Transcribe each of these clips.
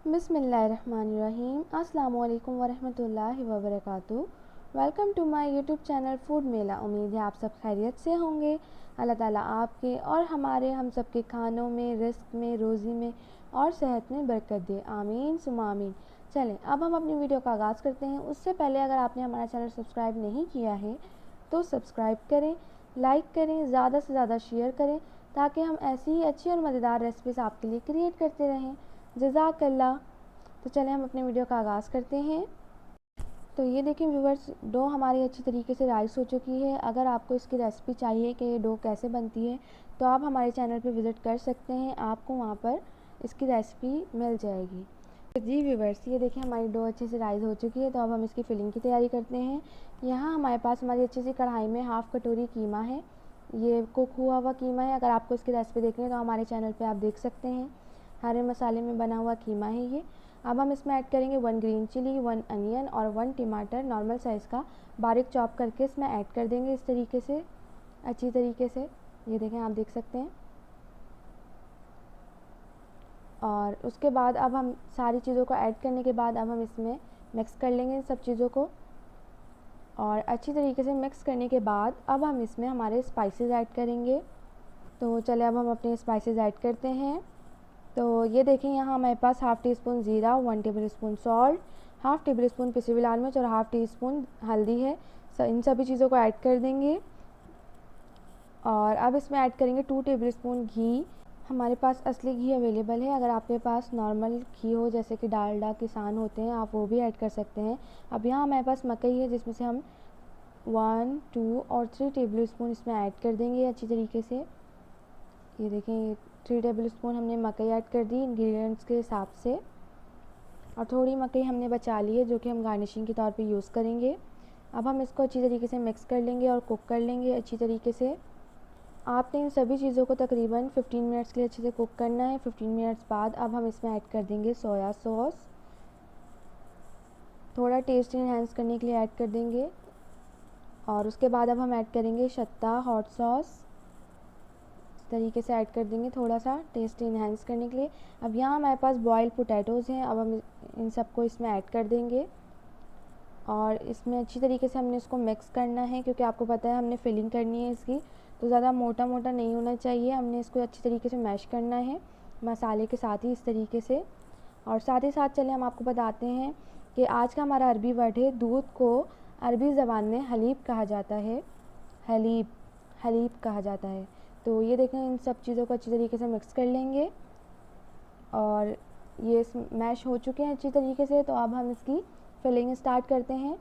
बिस्मिल्लाहिर्रहमानिर्रहीम। अस्सलामु अलैकुम वरहमतुल्लाहि वबरकातुहू। Welcome to my YouTube channel Food Mela. उम्मीद है आप सब खैरियत से होंगे। अल्लाह ताला आपके और हमारे हम सब के खानों में, रिस्क में, रोज़ी में और सेहत में बरकत दे। आमीन सुम्मा आमीन। चलें अब हम अपनी वीडियो का आगाज़ करते हैं। उससे पहले अगर आपने हमारा चैनल सब्सक्राइब नहीं किया है तो सब्सक्राइब करें, लाइक करें, ज़्यादा से ज़्यादा शेयर करें ताकि हम ऐसी ही अच्छी और मज़ेदार रेसिपीज़ आपके लिए क्रिएट करते रहें। जज़ाकल्लाह। तो चलें हम अपने वीडियो का आगाज़ करते हैं। तो ये देखें व्यूवर्स, डो हमारी अच्छी तरीके से राइस हो चुकी है। अगर आपको इसकी रेसिपी चाहिए कि ये डो कैसे बनती है तो आप हमारे चैनल पे विज़िट कर सकते हैं, आपको वहाँ पर इसकी रेसिपी मिल जाएगी। तो जी व्यूवर्स, ये देखें हमारी डो अच्छे से राइस हो चुकी है। तो अब हम इसकी फिलिंग की तैयारी करते हैं। यहाँ हमारे पास हमारी अच्छी सी कढ़ाई में हाफ़ कटोरी कीमा है। ये कुक हुआ कीमा है। अगर आपको इसकी रेसिपी देखनी है तो हमारे चैनल पर आप देख सकते हैं। हरे मसाले में बना हुआ कीमा है ये। अब हम इसमें ऐड करेंगे 1 ग्रीन चिली, 1 अनियन और 1 टमाटर नॉर्मल साइज़ का बारीक चॉप करके इसमें ऐड कर देंगे इस तरीके से, अच्छी तरीके से। ये देखें, आप देख सकते हैं। और उसके बाद अब हम सारी चीज़ों को ऐड करने के बाद अब हम इसमें मिक्स कर लेंगे इन सब चीज़ों को। और अच्छी तरीके से मिक्स करने के बाद अब हम इसमें हमारे स्पाइसेस ऐड करेंगे। तो चले अब हम अपने स्पाइसेस ऐड करते हैं। तो ये देखें, यहाँ हमारे पास हाफ़ टी स्पून ज़ीरा, 1 table spoon salt, half table spoon पिसी हुई लाल मिर्च और हाफ़ टी स्पून हल्दी है। इन सभी चीज़ों को ऐड कर देंगे। और अब इसमें ऐड करेंगे 2 टेबल स्पून घी। हमारे पास असली घी अवेलेबल है। अगर आपके पास नॉर्मल घी हो जैसे कि डालडा किसान होते हैं, आप वो भी ऐड कर सकते हैं। अब यहाँ हमारे पास मकई है जिसमें से हम 1, 2 और 3 टेबल स्पून इसमें ऐड कर देंगे अच्छी तरीके से। ये देखें, 3 टेबल स्पून हमने मकई ऐड कर दी इंग्रेडिएंट्स के हिसाब से। और थोड़ी मकई हमने बचा ली है जो कि हम गार्निशिंग के तौर पे यूज़ करेंगे। अब हम इसको अच्छी तरीके से मिक्स कर लेंगे और कुक कर लेंगे अच्छी तरीके से। आपने इन सभी चीज़ों को तकरीबन 15 मिनट्स के लिए अच्छे से कुक करना है। 15 मिनट्स बाद अब हम इसमें ऐड कर देंगे सोया सॉस, थोड़ा टेस्ट इन्हेंस करने के लिए ऐड कर देंगे। और उसके बाद अब हम ऐड करेंगे शत्ता हॉट सॉस, इस तरीके से ऐड कर देंगे थोड़ा सा टेस्ट इन्हेंस करने के लिए। अब यहाँ हमारे पास बॉइल्ड पोटैटोज़ हैं। अब हम इन सबको इसमें ऐड कर देंगे और इसमें अच्छी तरीके से हमने इसको मिक्स करना है क्योंकि आपको पता है हमने फिलिंग करनी है इसकी, तो ज़्यादा मोटा मोटा नहीं होना चाहिए। हमने इसको अच्छी तरीके से मैश करना है मसाले के साथ ही इस तरीके से। और साथ ही साथ चलिए हम आपको बताते हैं कि आज का हमारा अरबी वर्ड है दूध को अरबी ज़बान में हलीब कहा जाता है। हलीब, हलीब कहा जाता है। तो ये देखें, इन सब चीज़ों को अच्छी तरीके से मिक्स कर लेंगे और ये मैश हो चुके हैं अच्छी तरीके से। तो अब हम इसकी फिलिंग स्टार्ट करते हैं।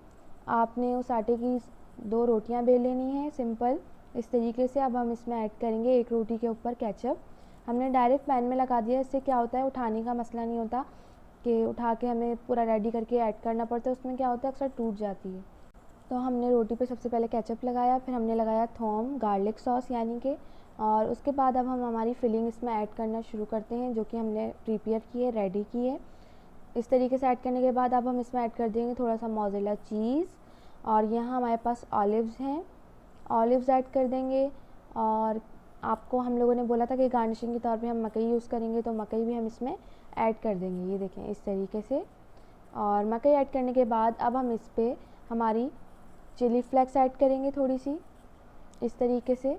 आपने उस आटे की 2 रोटियां बेल लेनी है सिंपल इस तरीके से। अब हम इसमें ऐड करेंगे 1 रोटी के ऊपर केचप। हमने डायरेक्ट पैन में लगा दिया, इससे क्या होता है उठाने का मसला नहीं होता कि उठा के हमें पूरा रेडी करके ऐड करना पड़ता है। उसमें क्या होता है अक्सर टूट जाती है। तो हमने रोटी पे सबसे पहले केचप लगाया, फिर हमने लगाया थोम गार्लिक सॉस यानी कि, और उसके बाद अब हम हमारी फिलिंग इसमें ऐड करना शुरू करते हैं जो कि हमने प्रिपेयर की है, रेडी की है। इस तरीके से ऐड करने के बाद अब हम इसमें ऐड कर देंगे थोड़ा सा मोज़रेला चीज़। और यहाँ हमारे पास ऑलिव्स हैं, ऑलिव्स ऐड कर देंगे। और आपको हम लोगों ने बोला था कि गार्निशिंग के तौर पे हम मकई यूज़ करेंगे, तो मकई भी हम इसमें ऐड कर देंगे। ये देखें इस तरीके से। और मकई ऐड करने के बाद अब हम इस पर हमारी चिली फ्लेक्स ऐड करेंगे थोड़ी सी इस तरीके से।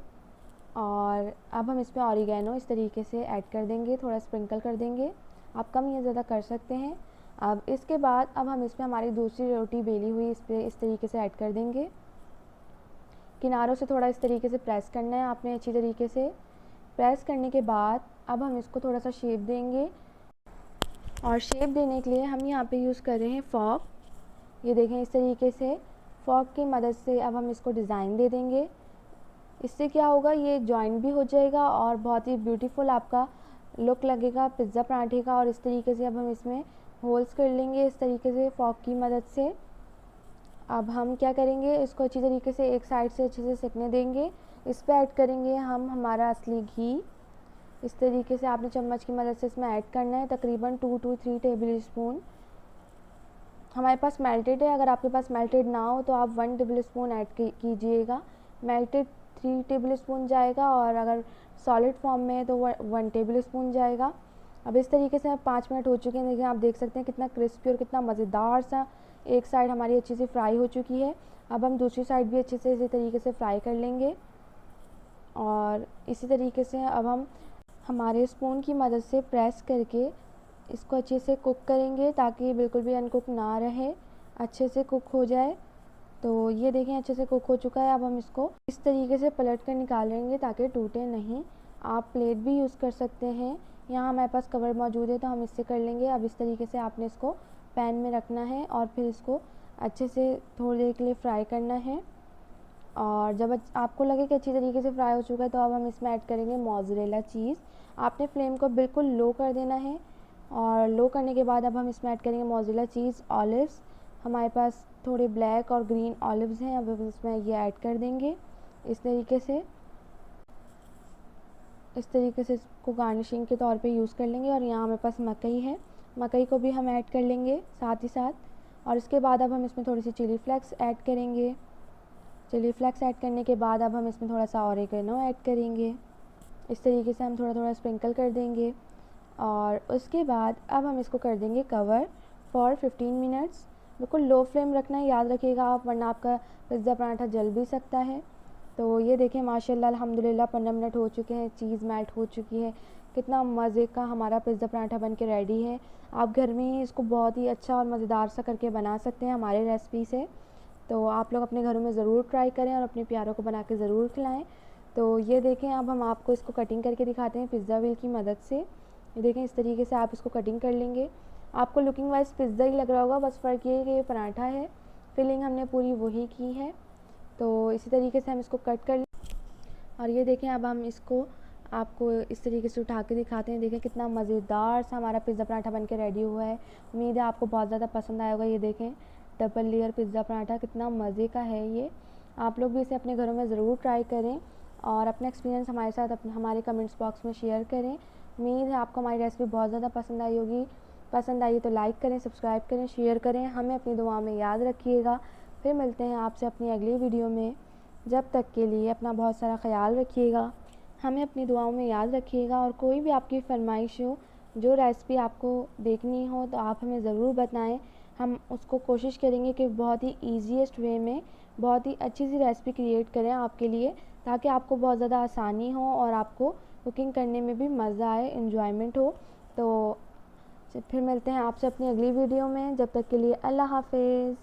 और अब हम इसमें ऑरिगेनो इस तरीके से ऐड कर देंगे, थोड़ा स्प्रिंकल कर देंगे। आप कम या ज़्यादा कर सकते हैं। अब इसके बाद अब हम इसमें हमारी दूसरी रोटी बेली हुई इस पर इस तरीके से ऐड कर देंगे। किनारों से थोड़ा इस तरीके से प्रेस करना है आपने अच्छी तरीके से। प्रेस करने के बाद अब हम इसको थोड़ा सा शेप देंगे। और शेप देने के लिए हम यहाँ पे यूज़ कर रहे हैं फॉक। ये देखें इस तरीके से फॉक की मदद से अब हम इसको डिज़ाइन दे देंगे। इससे क्या होगा, ये जॉइंट भी हो जाएगा और बहुत ही ब्यूटीफुल आपका लुक लगेगा पिज़्ज़ा पराठे का। और इस तरीके से अब हम इसमें होल्स कर लेंगे इस तरीके से फॉक की मदद से। अब हम क्या करेंगे, इसको अच्छी तरीके से एक साइड से अच्छे से सिकने देंगे। इस पर ऐड करेंगे हम हमारा असली घी। इस तरीके से आपने चम्मच की मदद से इसमें ऐड करना है तकरीबन 2 to 3 टेबल स्पून। हमारे पास मेल्टेड है, अगर आपके पास मेल्टेड ना हो तो आप 1 टेबल स्पून ऐड कीजिएगा। मेल्टेड 3 टेबल स्पून जाएगा और अगर सॉलिड फॉर्म में है तो 1 टेबल स्पून जाएगा। अब इस तरीके से 5 मिनट हो चुके हैं। देखिए आप देख सकते हैं कितना क्रिस्पी और कितना मज़ेदार सा एक साइड हमारी अच्छे से फ्राई हो चुकी है। अब हम दूसरी साइड भी अच्छे से इसी तरीके से फ्राई कर लेंगे और इसी तरीके से अब हम हमारे स्पून की मदद से प्रेस करके इसको अच्छे से कुक करेंगे ताकि बिल्कुल भी अनकुक ना रहे, अच्छे से कुक हो जाए। तो ये देखें अच्छे से कुक हो चुका है। अब हम इसको इस तरीके से पलट कर निकालेंगे ताकि टूटे नहीं। आप प्लेट भी यूज़ कर सकते हैं, यहाँ हमारे पास कवर मौजूद है तो हम इससे कर लेंगे। अब इस तरीके से आपने इसको पैन में रखना है और फिर इसको अच्छे से थोड़ी देर के लिए फ्राई करना है। और जब आपको लगे कि अच्छी तरीके से फ्राई हो चुका है तो अब हम इसमें ऐड करेंगे मोज़रेला चीज़। आपने फ्लेम को बिल्कुल लो कर देना है और लो करने के बाद अब हम इसमें ऐड करेंगे मोज़रेला चीज़, ऑलिव्स। हमारे पास थोड़े ब्लैक और ग्रीन ऑलिव्स हैं, अब हम इसमें ये ऐड कर देंगे। इस तरीके से इसको गार्निशिंग के तौर पे यूज़ कर लेंगे। और यहाँ हमारे पास मकई है, मकई को भी हम ऐड कर लेंगे साथ ही साथ। और इसके बाद अब हम इसमें थोड़ी सी चिली फ्लेक्स ऐड करेंगे। चिली फ्लेक्स ऐड करने के बाद अब हम इसमें थोड़ा सा ऑरिगेनो ऐड करेंगे। इस तरीके से हम थोड़ा थोड़ा स्प्रिंकल कर देंगे और उसके बाद अब हम इसको कर देंगे कवर फॉर 15 मिनट्स। बिल्कुल लो फ्लेम रखना है, याद रखिएगा आप, वरना आपका पिज़्ज़ा पराठा जल भी सकता है। तो ये देखें माशाल्लाह अल्हम्दुलिल्लाह 15 मिनट हो चुके हैं, चीज़ मेल्ट हो चुकी है, कितना मज़े का हमारा पिज़्ज़ा पराठा बन के रेडी है। आप घर में ही इसको बहुत ही अच्छा और मज़ेदार सा करके बना सकते हैं हमारे रेसिपी से। तो आप लोग अपने घरों में ज़रूर ट्राई करें और अपने प्यारों को बना के ज़रूर खिलाएं। तो ये देखें अब हम आपको इसको कटिंग करके दिखाते हैं पिज़्ज़ा व्हील की मदद से। ये देखें इस तरीके से आप इसको कटिंग कर लेंगे। आपको लुकिंग वाइज पिज़्ज़ा ही लग रहा होगा, बस फ़र्क ये है कि ये पराठा है, फिलिंग हमने पूरी वही की है। तो इसी तरीके से हम इसको कट कर लें और ये देखें अब हम इसको आपको इस तरीके से उठा के दिखाते हैं। देखें कितना मज़ेदार सा हमारा पिज़्ज़ा पराठा बन के रेडी हुआ है। उम्मीद है आपको बहुत ज़्यादा पसंद आया होगा। ये देखें डबल लेयर पिज़्ज़ा पराठा कितना मज़े का है ये। आप लोग भी इसे अपने घरों में ज़रूर ट्राई करें और अपना एक्सपीरियंस हमारे साथ हमारे कमेंट्स बॉक्स में शेयर करें। उम्मीद है आपको हमारी रेसिपी बहुत ज़्यादा पसंद आई होगी। पसंद आई तो लाइक करें, सब्सक्राइब करें, शेयर करें, हमें अपनी दुआ में याद रखिएगा। फिर मिलते हैं आपसे अपनी अगली वीडियो में। जब तक के लिए अपना बहुत सारा ख्याल रखिएगा, हमें अपनी दुआओं में याद रखिएगा। और कोई भी आपकी फरमाइश हो, जो रेसिपी आपको देखनी हो तो आप हमें ज़रूर बताएं। हम उसको कोशिश करेंगे कि बहुत ही ईजीएस्ट वे में बहुत ही अच्छी सी रेसिपी क्रिएट करें आपके लिए, ताकि आपको बहुत ज़्यादा आसानी हो और आपको कुकिंग करने में भी मज़ा आए, इन्जॉयमेंट हो। तो फिर मिलते हैं आपसे अपनी अगली वीडियो में। जब तक के लिए अल्लाह हाफ़िज़।